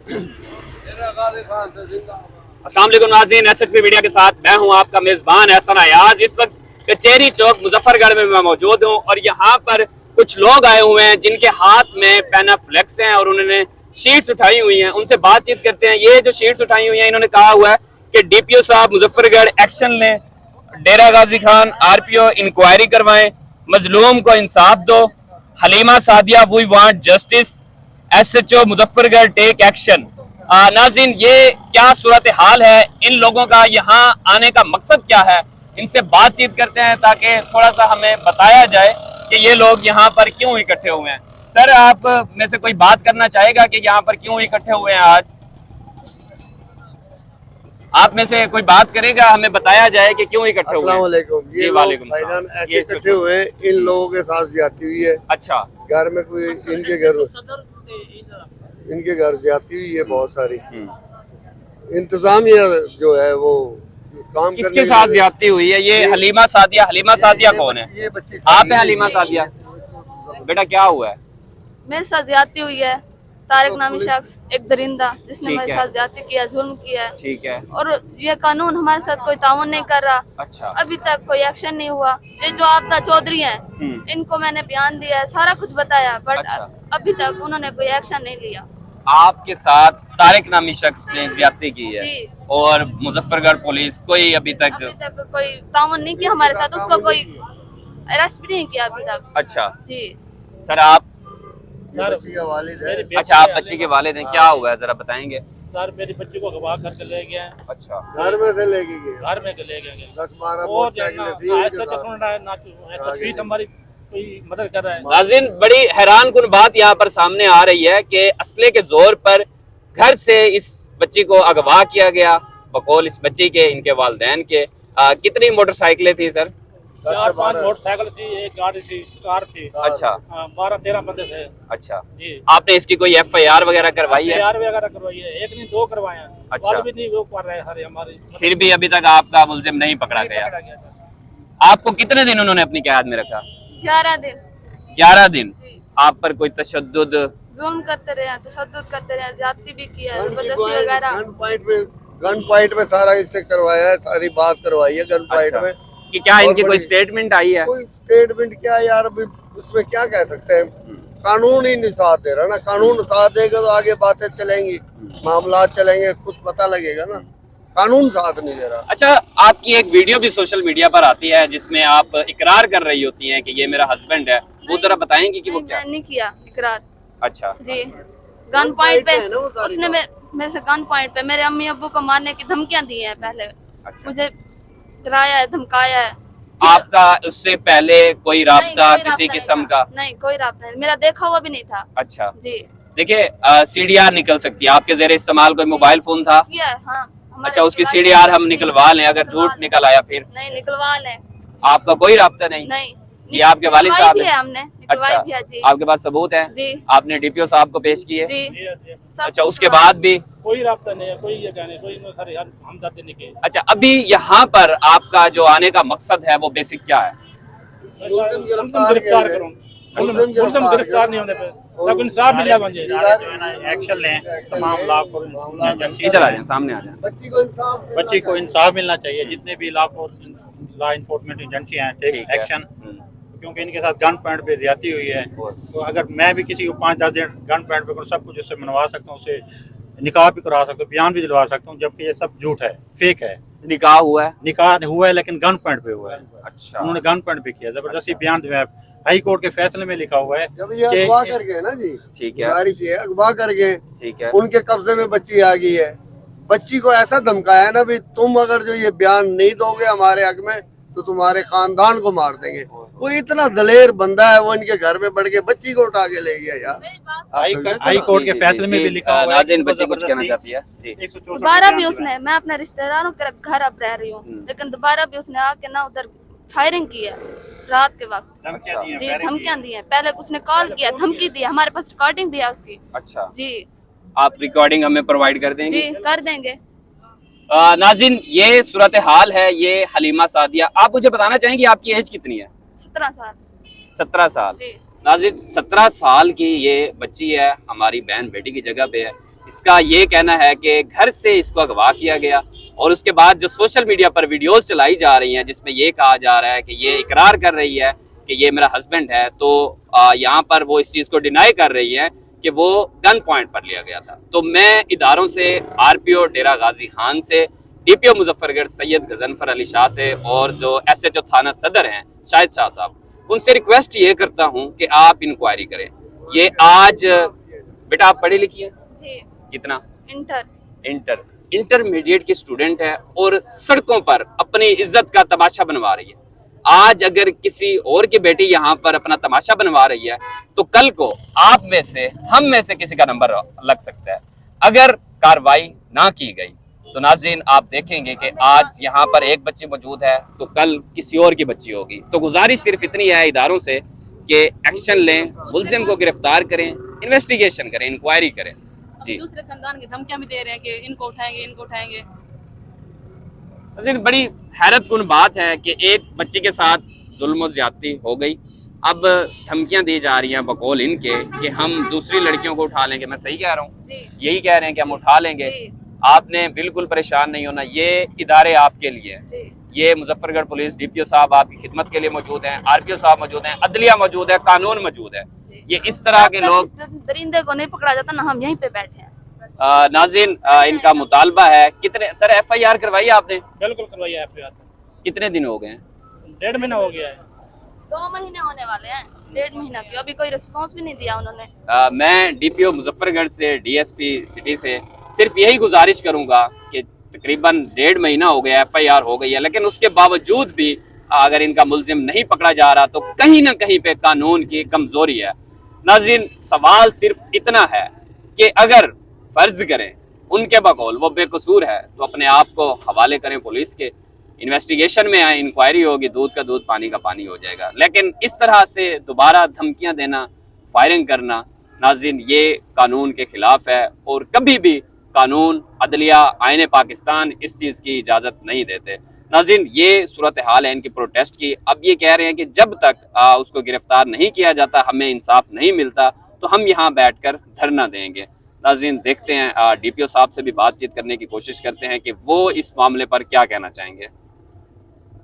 अस्सलाम वालेकुम नाज़रीन, SHP मीडिया के साथ मैं हूं आपका मेज़बान एहसन अयाज। इस वक्त कचहरी चौक मुजफ्फरगढ़ में मैं मौजूद हूं और यहाँ पर कुछ लोग आए हुए हैं जिनके हाथ में पेनाफ्लेक्स हैं और उन्होंने शीट्स उठाई हुई हैं। उनसे बातचीत करते हैं। ये जो शीट्स उठाई हुई हैं, इन्होंने कहा हुआ है कि DPO साहब मुजफ्फरगढ़ एक्शन लें, डेरा गाजी खान RPO इंक्वायरी करवाएं, मजलूम को इंसाफ दो, Halima Sadia we want justice, SHO Muzaffargarh take action. नाज़रीन, ये क्या सूरत हाल है, इन लोगों का यहाँ आने का मकसद क्या है, इनसे बातचीत करते हैं ताकि थोड़ा सा हमें बताया जाए कि ये लोग यहाँ पर क्यों इकट्ठे हुए हैं। सर, आप में से कोई बात करना चाहेगा कि यहाँ पर क्यों इकट्ठे हुए हैं आज? आप में से कोई बात करेगा, हमें बताया जाए कि क्यों इकट्ठे हुए हैं। अस्सलाम वालेकुम। ये लोग भाईजान ऐसे इकट्ठे हुए हैं, इन लोगों के साथ ज्यादती हुई है। अच्छा, घर में कोई इनके घर ज्यादती हुई है बहुत सारी। इंतजामिया जो है वो काम किसके साथ ज्यादती हुई है? ये हलीमा सादिया कौन है? ये बच्ची आप है हलीमा सादिया? बेटा क्या हुआ है? मेरे साथ ज्यादती हुई है। तारिक नामी शख्स, एक दरिंदा जिसने ठीक मेरे है। साथ ज्यादती किया, जुल्म किया है। ठीक है। और ये कानून हमारे साथ कोई ताउन नहीं कर रहा। अच्छा। अभी तक कोई एक्शन नहीं हुआ। ये जो आपदा चौधरी हैं, इनको मैंने बयान दिया है, सारा कुछ बताया, बट अच्छा। अभी तक उन्होंने कोई एक्शन नहीं लिया। आपके साथ तारिक नामी शख्स ने ज्यादती की है जी। और मुजफ्फरगढ़ पुलिस कोई अभी तक कोई ताउन नहीं किया हमारे साथ, उसको कोई अरेस्ट भी नहीं किया अभी तक। अच्छा जी सर, आप ये बच्ची का वालिद है। अच्छा, आप बच्ची के वालिद हैं। क्या हुआ है, जरा बताएंगे? सर, मेरी बच्ची को अगवा करके ले गए हैं। अच्छा, घर में से लेके गए, घर में ले गए 10-12 और मोटरसाइकिलें थी ना उनके ऐसा तो साथ। सुन रहा है ना, तस्वीर हमारी कोई मदद कर रहा है। नाज़रीन, बड़ी हैरान कुन बात यहाँ पर सामने आ रही है कि असले के जोर पर घर से इस बच्ची को अगवा किया गया बकौल इस बच्ची के, इनके वालिदैन के। कितनी मोटरसाइकिलें थी सर? 4-5 मोटरसाइकिल थी, एक गाड़ी थी, कार थी। अच्छा, 12-13 बंदे थे अच्छा। जी। आपने इसकी कोई FIR वगैरह करवाई है? FIR वगैरह करवाई है, एक नहीं 2 करवाए हैं। अच्छा। कल भी नहीं वो कर रहे हरे हमारी, फिर भी अभी तक आपका मुलजिम नहीं पकड़ा गया। पकड़ा गया था। आपको कितने दिन उन्होंने अपनी कैद में रखा? 11 दिन 11 दिन। जी। आप पर कोई तशद्दुद? जुल्म करते रहे, तशद्दुद करते रहे, ज्यादती भी किया, जबरदस्ती वगैरह। गन पॉइंट में सारा इससे करवाया है, सारी बात करवाई है गन पॉइंट अच्छा। में। कि क्या और इनकी कोई बड़ी- स्टेटमेंट आई है? कोई स्टेटमेंट क्या यार, अभी उसमें क्या कह सकते हैं। कानून ही नहीं साथ दे रहा ना। कानून साथ देगा तो आगे बातें चलेंगी, मामला चलेंगे, कुछ पता लगेगा ना। कानून साथ नहीं दे रहा। अच्छा, आपकी एक वीडियो भी सोशल मीडिया पर आती है जिसमें आप इकरार कर रही होती हैं कि ये मेरा हस्बैंड है। वो जरा बताएंगी कि वो क्या? मैंने नहीं किया इकरार। अच्छा, जी, गन पॉइंट पे है ना वो सारी उसने बात। मेरे से गन पॉइंट पे मेरे अम्मी अब्बू को मारने की धमकियां दी हैं। पहले अच्छा। मुझे डराया है, धमकाया है। आपका उससे पहले कोई नहीं, राब्ता कोई किसी राब्ता नहीं किस्म था। का? नहीं, कोई राब्ता नहीं, मेरा देखा हुआ भी नहीं था। अच्छा, जी। देखिए CDR निकल सकती है। आपके जेर इस्तेमाल कोई मोबाइल फोन था? किया है, हाँ। हमारे अच्छा, उसकी सिवाय- CDR हम निकलवा लें, अगर निकलवा झूठ लें। निकल आया फिर? नहीं, निकलवा लें। आपका कोई राब्ता नहीं? नहीं, ये आपके वालिद निकलवाई साहब भी है, हैं? हमने निकलवाई भी है। जी आपके पास सबूत है? जी आपने DPO साहब को पेश किए? जी, जी, जी। सब अच्छा, कुछ उसके हुआ। बाद भी? कोई राब्ता नहीं है, कोई ये कहने, कोई सारे हमदर्दी नहीं की। अच्छा, अभी यहाँ पर आपका जो आने का मकसद है वो बेसिक क्या है? मुल्जिम गिरफ्तार करूँ, मुल्जिम गिरफ्तार नहीं होने पे तब इंसाफ मिल जाए मुझे। जो है ना एक्शन लें, तमाम लॉ इधर आ जाए, सामने आ जाए। बच्ची को इंसाफ बच्ची को इंसाफ मिलना चाहिए। जितने भी लॉ इन्फोर्समेंट एजेंसी हैं, टेक ठीक है। एक्शन, क्योंकि इनके साथ गन पॉइंट पे ज्यादती हुई है। तो अगर मैं भी किसी को 5-10 दिन गन पॉइंट पे करूँ, सब कुछ उससे मनवा सकता हूँ, उससे निकाह भी करा सकता हूँ, बयान भी दिलवा सकता हूँ, जबकि ये सब झूठ है, फेक है। निकाह हुआ है? निकाह हुआ है लेकिन गन पॉइंट पे हुआ है। अच्छा, उन्होंने गन पॉइंट पे किया, जबरदस्ती बयान दिया। हाई कोर्ट के फैसले में लिखा हुआ है जब ये कि अगवा कर गए ना जी, ठीक है, बारिश ये अगवा कर गए, ठीक है। उनके कब्जे में बच्ची आ गई है। बच्ची को ऐसा धमकाया ना भी, तुम अगर जो ये बयान नहीं दोगे हमारे हक में तो तुम्हारे खानदान को मार देंगे। वो इतना दलेर बंदा है, वो इनके घर में बढ़ के बच्ची को उठा के ले गया यार। मेरी बात आप समझे तो हाई ना? कोर्ट के फैसले में भी लिखा हुआ है नाज़रीन, कि बच्ची कुछ कहना जबरदस्ती चाहती है जी। 164 दोबारा भी बयान उसने, मैं अपने रिश्तेदारों के घर अब रह रही हूँ, लेकिन दोबारा भी उसने आके ना उधर फायरिंग की है रात के वक्त। धमकियां दी हैं, जी, फायरिंग की धमकियां दी हैं। पहले उसने कॉल किया, धमकी दी, हमारे पास रिकॉर्डिंग भी है उसकी। अच्छा, जी आप रिकॉर्डिंग हमें प्रोवाइड कर देंगे? जी, कर देंगे। नाज़रीन, ये सूरत हाल है, ये हलीमा सादिया। आप मुझे बताना चाहेंगे आपकी एज कितनी है? 17 साल। 17 साल। जी नाज़रीन, 17 साल की ये बच्ची है, हमारी बहन बेटी की जगह पे है। اس کا یہ کہنا ہے کہ گھر سے اس کو اغوا کیا گیا اور اس کے بعد جو سوشل میڈیا پر ویڈیوز چلائی جا رہی ہیں جس میں یہ کہا جا رہا ہے کہ یہ اقرار کر رہی ہے کہ یہ میرا ہسبینڈ ہے، تو یہاں پر وہ اس چیز کو ڈینائی کر رہی ہے کہ وہ گن پوائنٹ پر لیا گیا تھا۔ تو میں اداروں سے، آر پی او ڈیرہ غازی خان سے، ڈی پی او مظفر گڑھ سید غضنفر علی شاہ سے اور جو ایس ایچ او تھانہ صدر ہیں شاہد شاہ صاحب، ان سے ریکویسٹ یہ کرتا ہوں کہ آپ انکوائری کریں۔ یہ آج بیٹا آپ پڑھی لکھی ہیں؟ جی کتنا؟ انٹرمیڈیٹ کی اسٹوڈنٹ ہے اور سڑکوں پر اپنی عزت کا تماشا بنوا رہی ہے۔ آج اگر کسی اور کی بیٹی یہاں پر اپنا تماشا بنوا رہی ہے تو کل کو آپ میں سے، ہم میں سے کسی کا نمبر لگ سکتا ہے اگر کاروائی نہ کی گئی۔ تو ناظرین آپ دیکھیں گے کہ آج یہاں پر ایک بچی موجود ہے تو کل کسی اور کی بچی ہوگی۔ تو گزارش صرف اتنی ہے اداروں سے کہ ایکشن لیں، ملزم کو گرفتار کریں، انویسٹیگیشن کریں، انکوائری کریں۔ جی دوسرے خاندان کی دھمکیاں بھی دے رہے ہیں کہ ان کو اٹھائیں گے۔ بڑی حیرت کن بات ہے کہ ایک بچی کے ساتھ ظلم و زیادتی ہو گئی، اب دھمکیاں دی جا رہی ہیں بقول ان کے کہ ہم دوسری لڑکیوں کو اٹھا لیں گے۔ میں صحیح کہہ رہا ہوں؟ جی یہی کہہ رہے ہیں کہ ہم اٹھا لیں گے۔ جی آپ نے بالکل پریشان نہیں ہونا، یہ ادارے آپ کے لیے ہیں۔ جی یہ مظفر گڑھ پولیس ڈی پی او صاحب آپ کی خدمت کے لیے موجود ہیں، آر پی او صاحب موجود ہیں، عدلیہ موجود ہے، قانون موجود ہے۔ یہ اس طرح کے لوگ، درندے کو نہیں پکڑا جاتا نا، ہم یہیں پہ بیٹھے ہیں۔ ناظرین ان کا مطالبہ ہے۔ کتنے سر ایف آئی آر کروائی آپ نے؟ بالکل کروائی ہے FIR۔ کتنے دن ہو گئے ہیں؟ 1.5 مہینہ ہو گیا ہے۔ 2 مہینے ہونے والے ہیں، 1.5 مہینہ کی ابھی کوئی رسپانس بھی نہیں دیا انہوں نے۔ میں ڈی پی او مظفر گڑھ سے، ڈی ایس پی سٹی سے صرف یہی گزارش کروں گا کہ تقریباً 1.5 مہینہ ہو گیا، ایف آئی آر ہو گئی ہے، لیکن اس کے باوجود بھی اگر ان کا ملزم نہیں پکڑا جا رہا تو کہیں نہ کہیں پہ قانون کی کمزوری ہے۔ ناظرین سوال صرف اتنا ہے کہ اگر فرض کریں ان کے بقول وہ بے قصور ہے تو اپنے آپ کو حوالے کریں پولیس کے، انویسٹیگیشن میں آئیں، انکوائری ہوگی، دودھ کا دودھ پانی کا پانی ہو جائے گا۔ لیکن اس طرح سے دوبارہ دھمکیاں دینا، فائرنگ کرنا، ناظرین یہ قانون کے خلاف ہے اور کبھی بھی قانون، عدلیہ، آئین پاکستان اس چیز کی اجازت نہیں دیتے۔ ناظرین یہ صورتحال ہے ان کی پروٹیسٹ کی۔ اب یہ کہہ رہے ہیں کہ جب تک اس کو گرفتار نہیں کیا جاتا، ہمیں انصاف نہیں ملتا، تو ہم یہاں بیٹھ کر دھرنا دیں گے۔ ناظرین دیکھتے ہیں ڈی پی او صاحب سے بھی بات چیت کرنے کی کوشش کرتے ہیں کہ وہ اس معاملے پر کیا کہنا چاہیں گے۔